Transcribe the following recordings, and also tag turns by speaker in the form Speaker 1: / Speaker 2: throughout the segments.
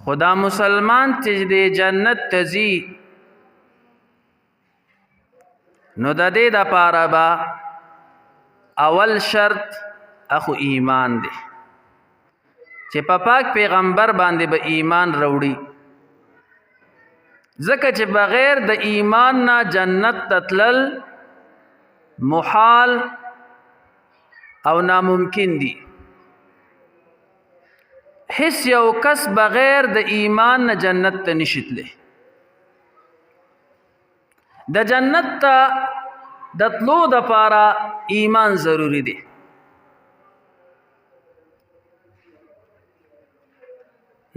Speaker 1: خدا مسلمان چې د جنت ته ځي نو د دې دپاره به اول شرط اخو ایمان دی چې په پاک پیغمبر باندې به ایمان راوړي ځکه چې بغیر د ایمان نه جنت ته تلل محال او ناممکن دی هیڅ یو کس بغیر د ایمان نه جنت ته نشي تللی د جنت ته د تلو دپاره ایمان ضروری دی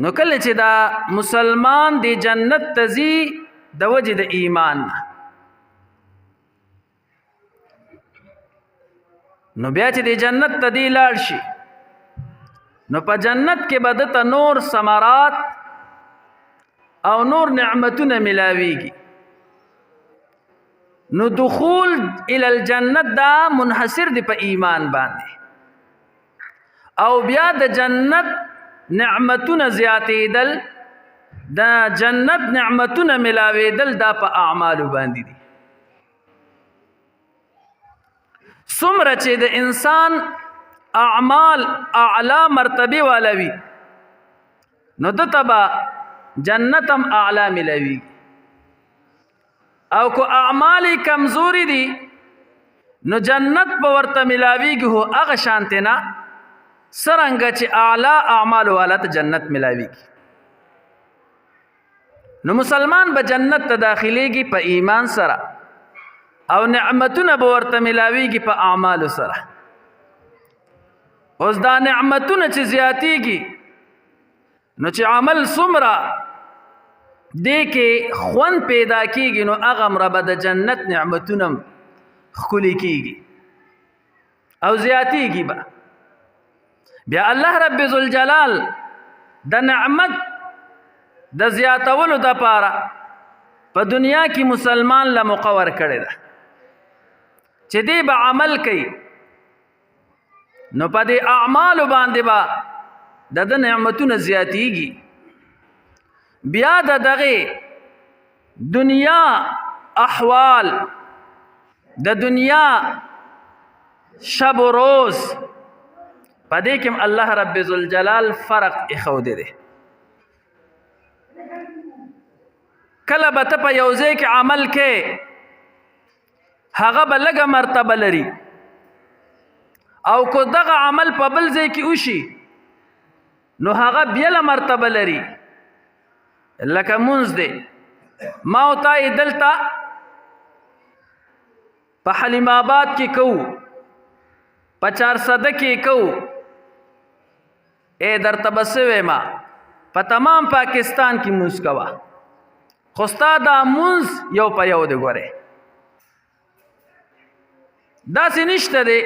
Speaker 1: نو کله چې دا مسلمان دی جنت ته ځي د وجې د ایمان نه نو بیا چې دی جنت ته دی لاړ شي نو په جنت کې به دته نور ثمرات او نور نعمتونه ملاویږي نو دخول الى الجنت دا منحصر دی په ایمان باندې او بیا د جنت نعمتونه زیاتېدل د جنت نعمتونه ملاوېدل دا په اعمالو باندې دي څومره چې د انسان اعمال اعلی مرتبه والا وي نو دته به جنت هم اعلی ملاوي او کو اعمال کمزوري دي نو جنت به ورته ملاويږي هو هغه شانته نه سرنګ چې اعلی اعمال والا ته جنت ملاويږي نو مسلمان به جنت ته داخليږي په ایمان سره او نعمتونه به ورته ملاويږي په اعمال سره اوس دا نعمتونه چې زیاتېږي نو چې عمل څومره دې کې خوند پیدا کېږي نو هغه مره به د جنت نعمتونه ښکلي کېږي او زیاتېږي به بیا الله رب ذوالجلال د نعمت د زیاتولو دپاره په دنیا کې مسلمان له مقور کړې ده چې دې به عمل کوي نو په دې اعمالو باندې به د نعمتونه زیاتېږي بیا د دغه دنیا احوال د دنیا شب و روز په دې کې الله رب ذوالجلال فرق ایښودی دی کله به ته په یو ځای کې عمل کې هغه به لږه مرتبه لري او کو دغه عمل په بل ځای کې وشي نو هغه بیله مرتبه لري لکه مونځ دی ما او تا یې دلته په حلیم آباد کې کوو په چارسده کې کوو درته به څه ویمه په تمام پاکستان کې مونځ کوه خو ستا دا مونځ یو په یو دی ګورې داسې نشته دی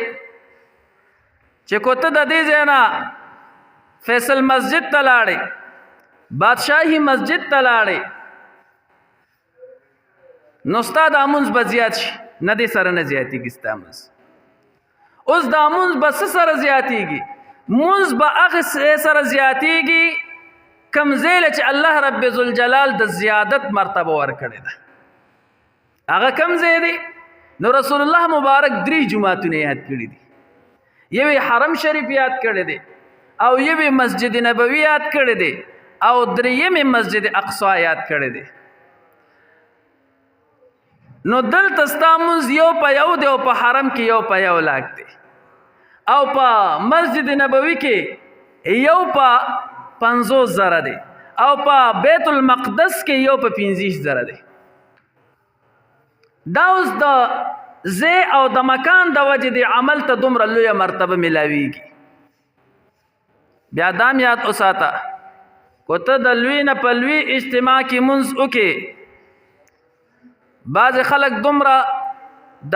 Speaker 1: چې کو ته د دې ځای نه فیصل مسجد ته لاړې بادشاهي مسجد ته لاړې نو ستا دا مونځ به زیات شي نه دې سره نه زیاتېږي ستا مونځ اوس دا مونځ به څه سره زیاتېږي مونځ به هغه سره زیاتېږي کم ځای چې الله رب ذوالجلال د زیادت مرتبه ورکړې ده هغه کم ځای دی نو رسول الله مبارک 3 جماعتونه یاد کړي دي یوې حرم شریف یاد کړی دی او یوې مسجد نبوي یاد کړی دی او درېیمې مسجد اقصی یاد کړی دی نو دلته ستا مونځ یو په یو دی او په حرم کې یو په یو لاک دی او په مسجد نبوي کې یو په 50 زره دی او په بیت المقدس کې یو په 25 زره دی دا اوس د زی او د مکان د وجې د عمل ته دومره لویه مرتبه ملاویږي بیا دام یاد وساته کو ته د لوی نه په لوی اجتماع کې مونځ وکې بعضې خلک دومره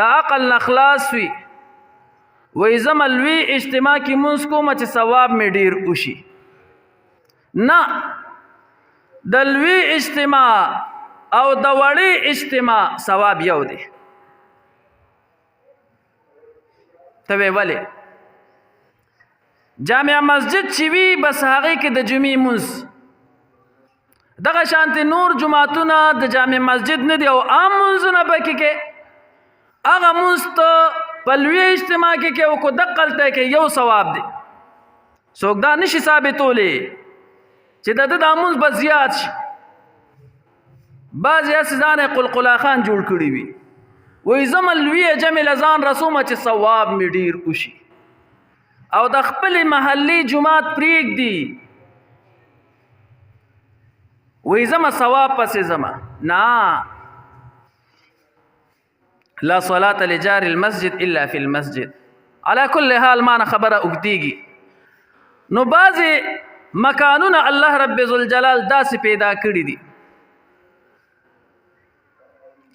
Speaker 1: د عقل نه خلاص وي وایي زه لوی اجتماع کې مونځ کومه چې ثواب مې ډیر وشي نه د لوی اجتماع او د وړې اجتماع ثواب یو دی ته وی ولې جامع مسجد چې وي بس هغې کې د جمعې مونځ دغه شانتي نور جماعتونه د جامع مسجد نه دي او عام منځونه پکې کې هغه منځ ته په لوی اجتماع کې او کو دقلته کې یو ثواب دی څوک دا نشي ثابتولی چې د منځ به زیات شي بعضې هسې ځان یې قلقلا خان جوړ کړي وي وایي زه لوی جمع له ځان رسومه چې ثواب مې ډېر وشي او د خپلې محلي جومات پرېږدي وی زما ثواب پسې زما نه لا صلاة لجار المسجد الا فی المسجد على كل حال مانا خبره اگدیږي نو بعضې مکانونه الله رب ذوالجلال داسې پیدا کړي دي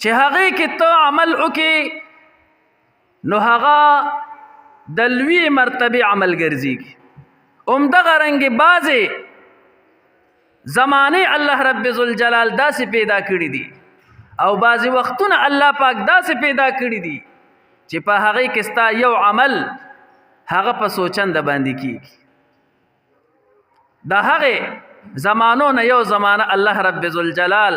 Speaker 1: چې هغې کې ته عمل وکې نو هغه د لوی مرتبې عمل ګرځېږي همدغه رنګې بعضې زمانه الله رب ذوالجلال داسې پیدا کړي دي او بعضې وختونه الله پاک داسې پیدا کړي دي چې په هغې کې ستا یو عمل هغه په سوچنده باندې کېږي د هغې زمانو نه یو زمانه الله رب ذوالجلال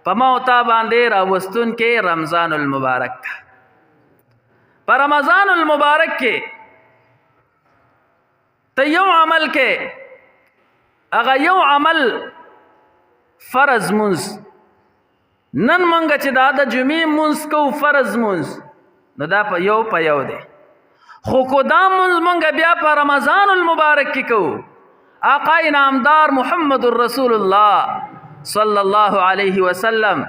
Speaker 1: په ما او تا باندې راوستونکی رمضان المبارک ده په رمضان المبارک کې ته یو عمل کې هغه یو عمل فرض منځ نن مونږ چې دا د جمعې منځ کوو فرض منځ نو دا په یو دی خو کو دا منځ مونږ بیا په رمضان المبارک کې کوو آقا انعامدار محمد رسول الله صلی الله علیه وسلم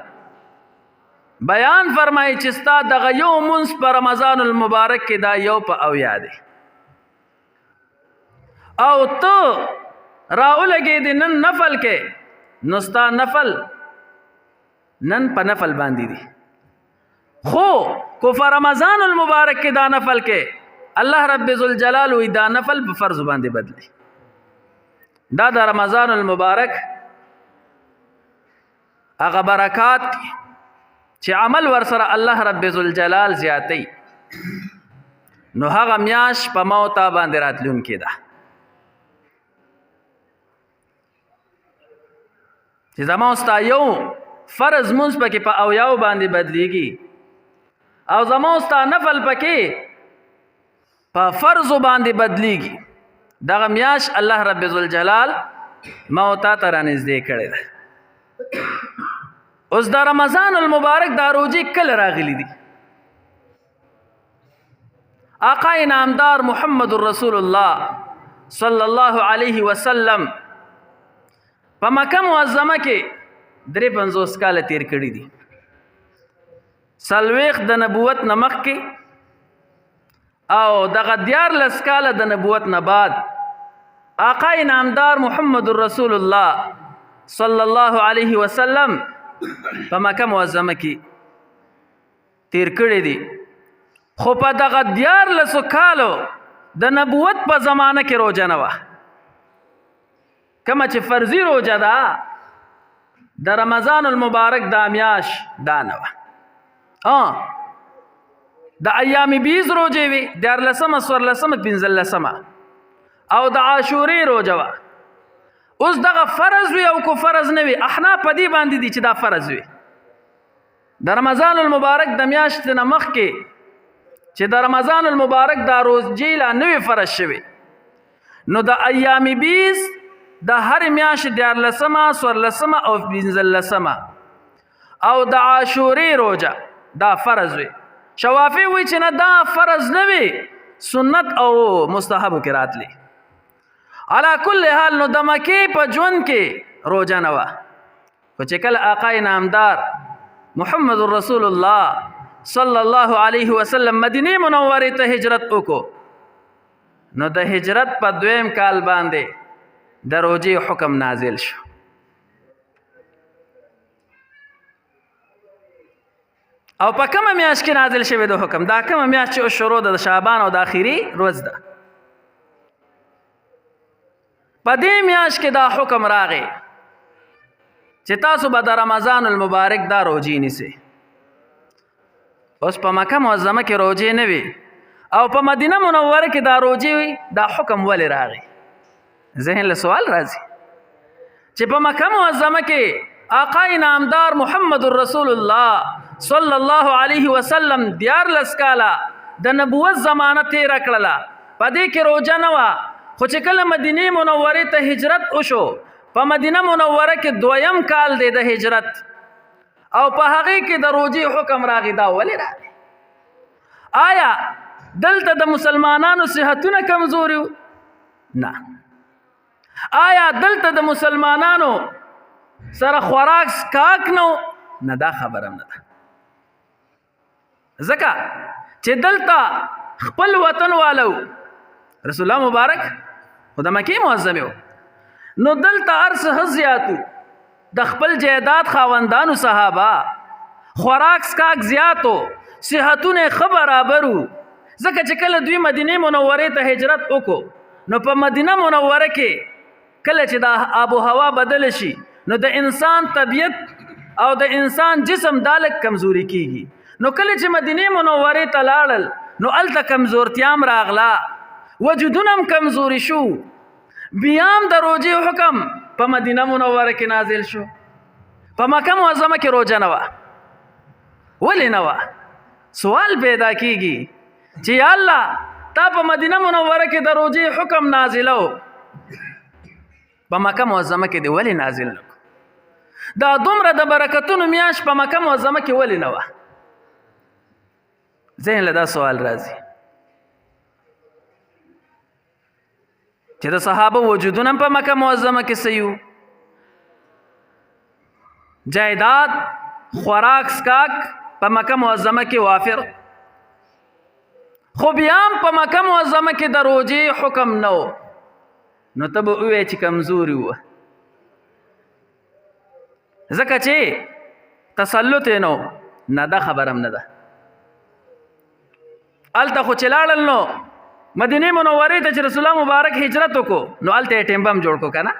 Speaker 1: بیان فرمایي چې ستا دغه یو منځ په رمضان المبارک کې دا یو په اویا دی او ته راولګېدې نن نفل کې نو ستا نفل نن په نفل باندې دي خو کو په رمضان المبارک کې دا نفل کې الله رب ذوالجلال وی دا نفل په فرض باندې بدلی دا د رمضان المبارک هغه برکات چې عمل ورسره الله رب ذوالجلال زیاتی نو هغه میاش په موتا باندې راتلونکې ده چې زما ستا یو فرض منځ پکې په اویاو باندې بدلیږي او زما ستا نفل پکې په فرضو باندې بدلیږي دغه میاش الله رب ذوالجلال ما او تا ته رانږدې کړی ده اوس د رمضان المبارک دا روزې کله راغلي دي آقا انعامدار محمد رسول الله صلی الله علیه وسلم په مکه معظمه کې 53 کاله تیر کړي دي 40 د نبوت نه مخکې او دغه 14 کاله د نبوت نه بعد آقا انعامدار محمد رسول الله صلی الله علیه وسلم په مکه معظمه کې تیر کړي دي خو په دغه 14 کالو د نبوت په زمانه کې روزه نه وه کما چې فرضي روزه ده د رمضان المبارک دا میاش دا نه وه د ایام بیز روزې وي 14 14 15 او د عاشورې روزه وه اوس دغه فرض وي او کو فرض نه وي احناف په دې باندې دي چې دا فرض وي د رمضان المبارک د میاشتې نه مخکې چې د رمضان المبارک دا روزې لا نه وي فرض شوي نو د ایام بیز د هر میاشت 14 14 او 15 او د عاشورې روزه دا فرض وي شوافی وی چې نه دا فرض نه وي سنت او مستحب کې راتلی علا کل حال نو د مکې په ژوند کې روزه نه وه خو چې کله آقا انعامدار محمد رسول الله صلی الله علیه وسلم مدینه منورې ته هجرت وکړو نو د هجرت په 2م کال باندې د روزې حکم نازل شو او په کومه میاشت کې نازل شوی د حکم دا کومه میاشت چې شروع د شعبان او د اخیری روز ده په دې میاشت کې دا حکم راغی چې تاسو به د رمضان المبارک دا روزې نیسئ اوس په مکه معظمه کې روزې نه وي او په مدینه منوره کې دا روزې وي دا حکم ولې راغی ذهن له سوال راځي چې په مکه معظمه کې آقا نامدار محمد رسول الله صلی الله علیه وسلم 14 کاله د نبوت زمانه تیر کړله. په دې کې روزه نه وه، خو چې کله مدینه منورې ته هجرت وشو، په مدینه منوره کې 2م کال دی د هجرت، او په هغې کې د روزې حکم راغی. دا ولې راغی؟ آیا دلته د مسلمانانو صحتونه کمزوري وو؟ نه. آیا دلته د مسلمانانو سره خوراک سکاک نه و؟ نه، دا خبره نه ده. ځکه چې دلته خپل وطن والو رسول الله مبارک خو د مکې معظمې و، نو دلته هر څه ښه زیاتو، د خپل جایداد خاوندانو صحابه خوراک سکاک زیاتو، صحتونه ښه برابر وو. ځکه چې کله دوی مدینې منورې ته هجرت وکړو، نو په مدینه منوره کې کله چې د آب و هوا بدل شي، نو د انسان طبیعت او د انسان جسم دا لږ کمزوري کیږي. نو کله چې مدینې منورې ته لاړل، نو هلته کمزورتیا هم راغله، وجودونه هم کمزوري شو. بیا هم د روژې حکم په مدینه منوره کې نازل شو. په مکه معظمه کې روژه نه وه. ولې نه وه؟ سوال پیدا کیږي چې یا الله تا په مدینه منوره کې د روژې حکم نازلو، په مکه معظمه کې دې ولې نازل نه کړو؟ دا دومره د برکتونو میاشت په مکه معظمه کې ولې نه وه؟ ذهن له دا سوال راځي چې د صحابه وجودونه په مکه معظمه کې صحیح وو، جایداد خوراک سکاک په مکه معظمه کې وافر، خو بیا هم په مکه معظمه کې د روژې حکم نه و. نو ته به ووایې چې کمزوري وه، ځکه چې تسلط یې نه و. نه، دا خبره هم نه ده. هلته خو چې لاړل، نو مدینې منورې ته چې رسول الله مبارک هجرت وکړو، نو هلته یې ټیم بم جوړ کړو که نه،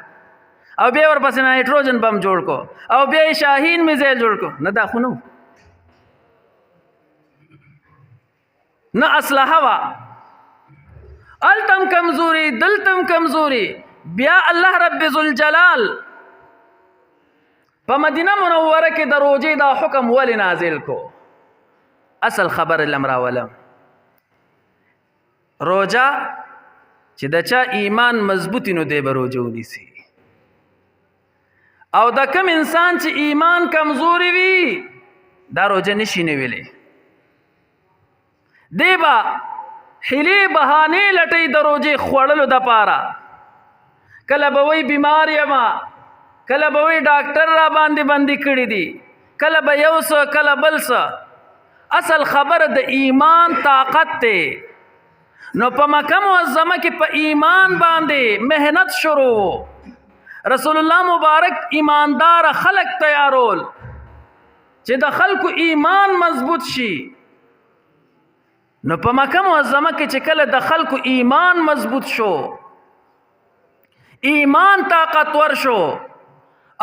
Speaker 1: او بیا ورپسې نایټروجن بم جوړ کړو، او بیا یې شاهین میزایل جوړ کړو. نه، دا خو نه و. نه اسلحه وه، هلته هم کمزوري، دلته هم کمزوري. بیا الله رب ذوالجلال په مدینه منوره کې د روژې دا حکم ولې نازل کو؟ اصل خبر لم راولم. روژه چې د چا ایمان مضبوطی، نو دی به روژه ونیسي. او د کم انسان چې ایمان کمزوري وي، دا روژه نشي نیولی. دی به حیلې بهانې لټوي د روژې خوړلو دپاره. کله به وایي بیمار یمه، کله به وایي ډاکټر را باندې بندي کړي دي، کله به یو څه کله بل څه. اصل خبره د ایمان طاقت دی. نو په مکه معظمه کې په ایمان باندې محنت شروع. رسول الله مبارک ایماندار خلق تیارول چې د خلکو ایمان مضبوط شي. نو په مکه معظمه کې چې کله د خلکو ایمان مضبوط شو، ایمان طاقتور شو،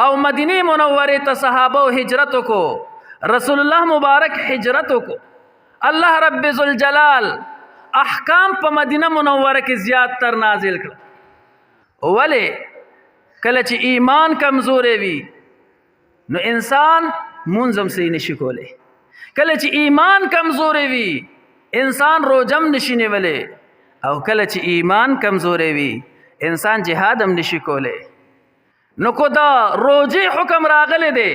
Speaker 1: او مدینه منورې ته صحابه هجرت وکړو، رسول الله مبارک هجرت وکړو، الله رب ذوالجلال احکام په مدینه منوره کې زیات تر نازل کړل. ولې؟ کله چې ایمان کمزورې وي، نو انسان مونځ هم صحیح نشي کولی. کله چې ایمان کمزورې وي، انسان روجم نشي نیولی. او کله چې ایمان کمزورې وي، انسان جهاد هم نشي کولی. نو کو دا روجې حکم راغلی دی،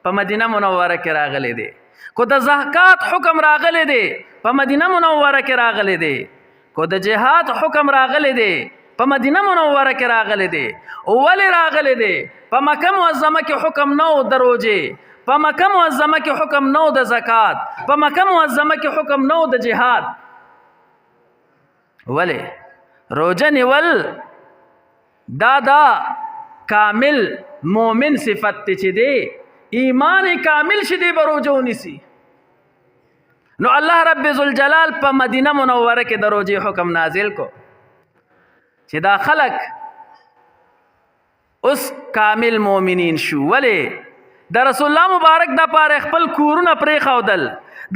Speaker 1: په مدینه منوره کې راغلی دی. کو د زکات حکم راغلی دی، په مدینه منوره کې راغلی دی. کو د جهاد حکم راغلی دی، په مدینه منوره کې راغلی دی. ولې راغلی دی؟ په مکه معظمه کې حکم نه و د روژې، په مکه معظمه کې حکم نه و د زکات، په مکه معظمه کې حکم نه و د جهاد. ولې؟ روژه نیول دا کامل مومن صفت دی چې دی ایمان کامل شي، دی به روژه ونیسي. نو الله رب ذوالجلال په مدینه منوره کې د روژې حکم نازل کو چې دا خلق اوس کامل مومنین شو. ولې؟ د رسول الله مبارک د پاره خپل کورونه پرېښودل،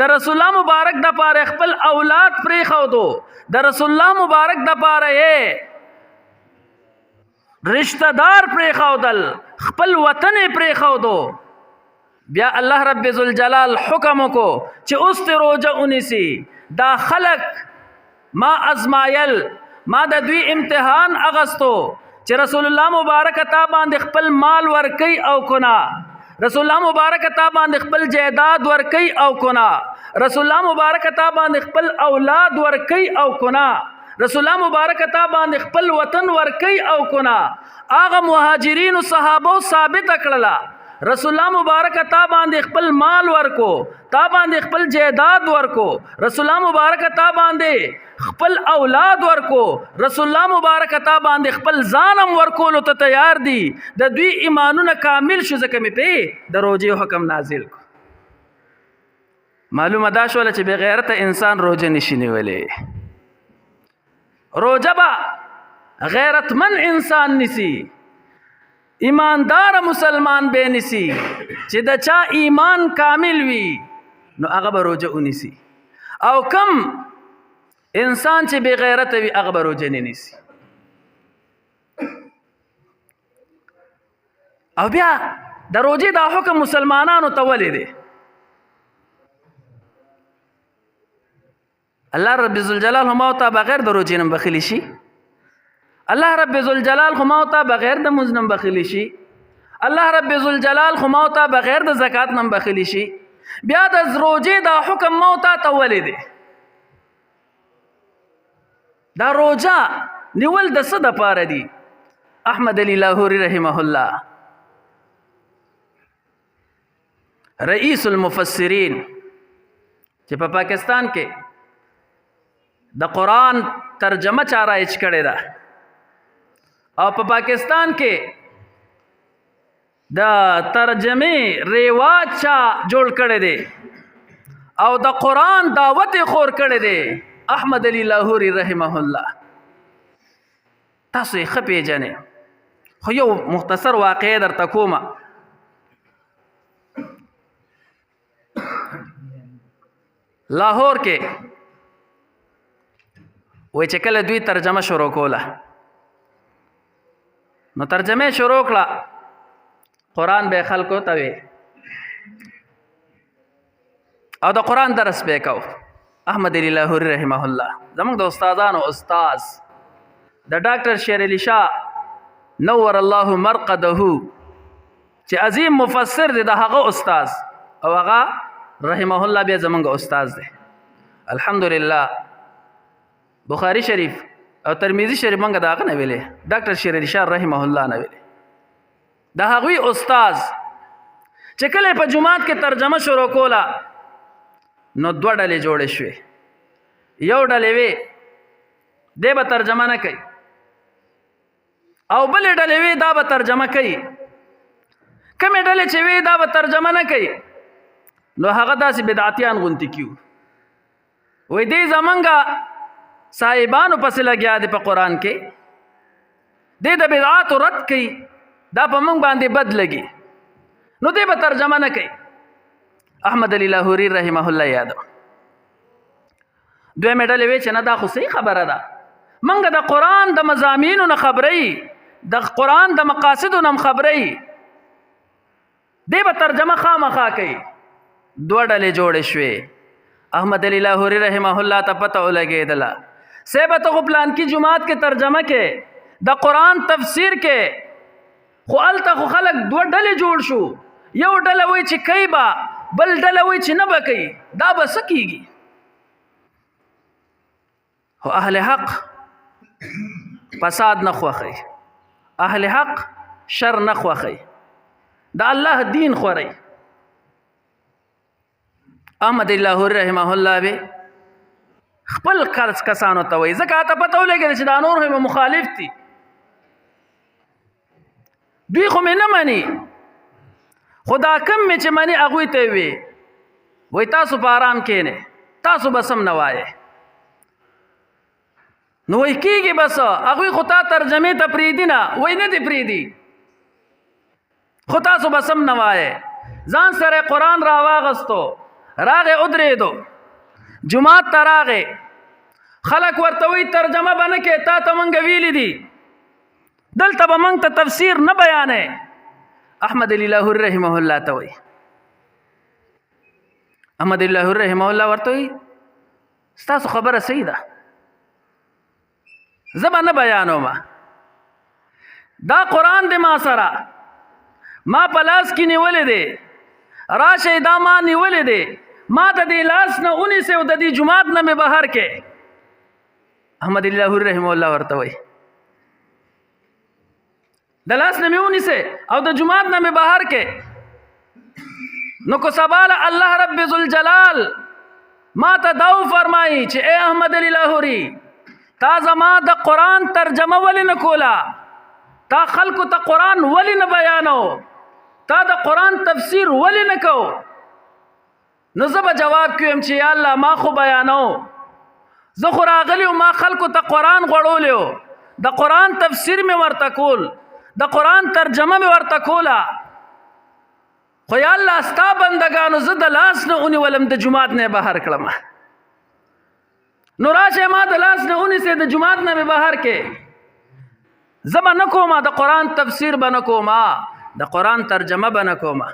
Speaker 1: د رسول الله مبارک د پاره خپل اولاد پرېښودو، د رسول الله مبارک د پاره رشتہ دار پرېښودل، خپل وطن یې پرېښودو. بیا الله رب ذوالجلال حکم وکړو چې اوس ته روژه ونیسي. دا خلق ما ازمایل، ما د دوی امتحان اغستو چې رسول الله مبارک تا باندې خپل مال ورکي او کنا، رسول الله مبارک تا باندې خپل جائیداد ورکي او کنا، رسول الله مبارک تا باندې خپل اولاد ورکي او کنا، رسول الله مبارک تا باندې خپل وطن ورکي او کنا. هغه مهاجرین او صحابه ثابت کړله رسول الله مبارک تا باندې خپل مال ورکو، تا باندې خپل جائیداد ورکو، رسول الله مبارک تا باندې خپل اولاد ورکو، رسول الله مبارک تا باندې خپل ځانم ورکولو ته تیار دي. د دوی ایمانونه کامل شو ځکه مې په د روژې حکم نازل کو. معلومه دا شوله چې بغیرته انسان روژه نشي نیولی. روژه به غیرتمن انسان نیسی، ایماندار مسلمان به نیسی چې د چا ایمان کامل وي نو هغه به روژه ونیسي، او کم انسان چې بې غیرته وي هغه به روژه نه نیسي. او بیا د روژې دا حکم مسلمانانو ته ولې دی؟ الله رب ذوالجلال هم او ته بغیر د روژې نه بخیلی شي؟ الله رب ذوالجلال خو ما ته بغیر د مونځ نه بخیلی شي؟ الله رب ذوالجلال خو ما ته بغیر د زکات نه بخیلی شي؟ بیا د روژې دا حکم ما ته ولې دی؟ دا روژه نیول د څه دپاره دي؟ احمد علی لاهوري رحمه الله رئیس المفسرین چې په پاکستان کې د قرآن ترجمه چا رایج کړې ده او په پاکستان کې د ترجمې رواج چا جوړ کړی دی او د قرآن دعوت خور کړی دی احمد علی لاهوري رحمه الله. تاسو یې ښه پیژنئ، خو یو مختصر واقعه درته کومه. لاهور کې وای چې کله دوی ترجمه شروع کوله نو ترجمه شروع کړه، قرآن به خلکو ته وی او د قرآن درس به کو. احمد علی لاهوري رحمه الله زموږ د استادانو استاد د ډاکټر شیر علي شاه نور الله مرقده چې عظیم مفسر دی، د هغه استاد او هغه رحمه الله بیا زموږ استاد دی. الحمدلله بخاری شریف او ترمذی شریف منګه دا نه ویلې، ډاکټر شیر علي شاه رحمه الله نه ویلې. دا هغوی استاد چې کله په جمعات کې ترجمه شروع کوله نو دوه ډلې جوړې شوې. یو ډلې وې دی به ترجمه نه کوي او بلې ډلې وې دا به ترجمه کوي. کومې ډلې چې وې دا به ترجمه نه کوي نو هغه داسې بدعتیان غونتی کیو. وای دی زمونږه صاحبانو پسې لګیا دی په قرآن کې، دی د بدعاتو رد کوي، دا په موږ باندې بد لګي نو دی به ترجمه نه کوي. احمد علی لاهوري رحمه الله یادو. دویمې ډلې وی چې نه دا خو صحیح خبره ده، موږ د قرآن د مضامینو نه خبرئ، د قرآن د مقاصدو نه خبرئ، دی به ترجمه خامخا کوي. دوه ډلې جوړې شوې. احمد علی لاهوري رحمه الله ته پته ولګېدله صاحب ته خو پلان کې جماعت کې ترجمه کې د قرآن تفسیر کې خو هلته خو خلک دوه ډلې جوړ شو. یو ډله وایي چې کوي به، بل ډله وایي چې نه به کوي. دا به څه کېږي؟ خو اهل حق فساد نه خوښوي، اهل حق شر نه خوښوي، د الله دین خورئ. احمد علی لاهوري رحمه الله به خپل قرض کسانو ته وایي، ځکه ته پته ولګېده چې دا نور هم مخالف دي، دوی خو مې نه مني، خو دا کم مې چې مني هغوی ته وي وایي تاسو په آرام کښېنئ، تاسو به سم نه وایئ. نو وایي کېږي بس هغوی خو تا ترجمې ته پرېږدي نه، وایي نه دې پرېږدي، خو تاسو به سم نه وایئ. ځان سره قرآن راواغستو، راغې ودرېدو، جماعت ته راغې، خلک ورته وایي ترجمه به نه کې، تا ته مونږ ویلي دي. دلته به موږ ته تفسیر نه بیانې. احمد علی لاهوري رحمه الله ته وایي، احمد علی لاهوري رحمه الله ورته وایي ستاسو خبره صحیح ده، زه به نه بیانوم. دا قرآن دی ما سره، ما په لاس کې نیولې دی، راشئ دا ما نیولې دی، ما د دې لاس نه ونیسئ او د دې جومات نه مې بهر کې. احمد علی لاهوري رحمه الله ورته وایي د لاس نه مې ونیسئ او د جومات نه مې بهر کې. نو کو سباله الله رب ذوالجلال ما ته دا وفرمایي چې اے احمد علی لاهوري تا زما د قرآن ترجمه ولې نه کوله، تا خلکو ته قرآن ولې نه بیانو، تا د قرآن تفسیر ولې نه کو؟ نو زه به جواب کوم چې یا الله ما خو بیانو، زه خو راغلی ما خلکو ته قرآن غوړولی، د قرآن تفسیر مې ورته کول، د قرآن ترجمه مې ورته کوله، خو یا الله ستا بندګانو زه د لاس نه ونیولم د جومات نه بهر کړم. نو راشه ما د لاس نه ونیسئ د جومات نه مې بهر کې. زه به نه کومه د قرآن تفسیر به نه کومه، د قرآن ترجمه به نه کومه.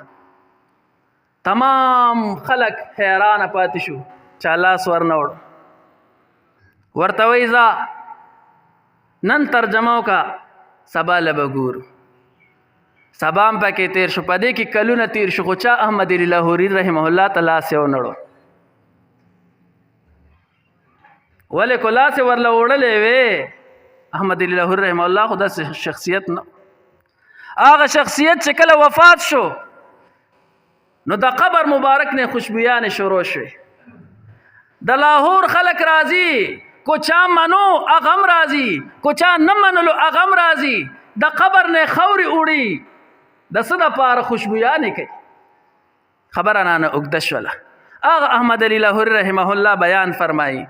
Speaker 1: تمام خلق حیرانه پاتې شو چا لاس ورنه وړو. ورته وایي ځه نن ترجمه وکړه سبا له به ګورو. سبا هم پکې تیر شو، په دې کې کلونه تیر شو، خو چا احمد علی لاهوري رحمه الله ته لاس یې ونړو. ولې کو لاس یې ورله وړلی وې؟ احمد علی لاهوري رحمه الله خو داسې شخصیت نه، هغه شخصیت چې کله وفات شو نو د قبر مبارک نه خوشبویانې شروع شوې. د لاهور خلک راځي، کو چا منو هغه هم راځي، کو چا نه منلو هغه هم راځي، د قبر نه خورې وړي، د څه دپاره خوشبویانې کوي. خبره رانه اوږده شوله. هغه احمد علی لاهوري رحمه الله بیان فرمایي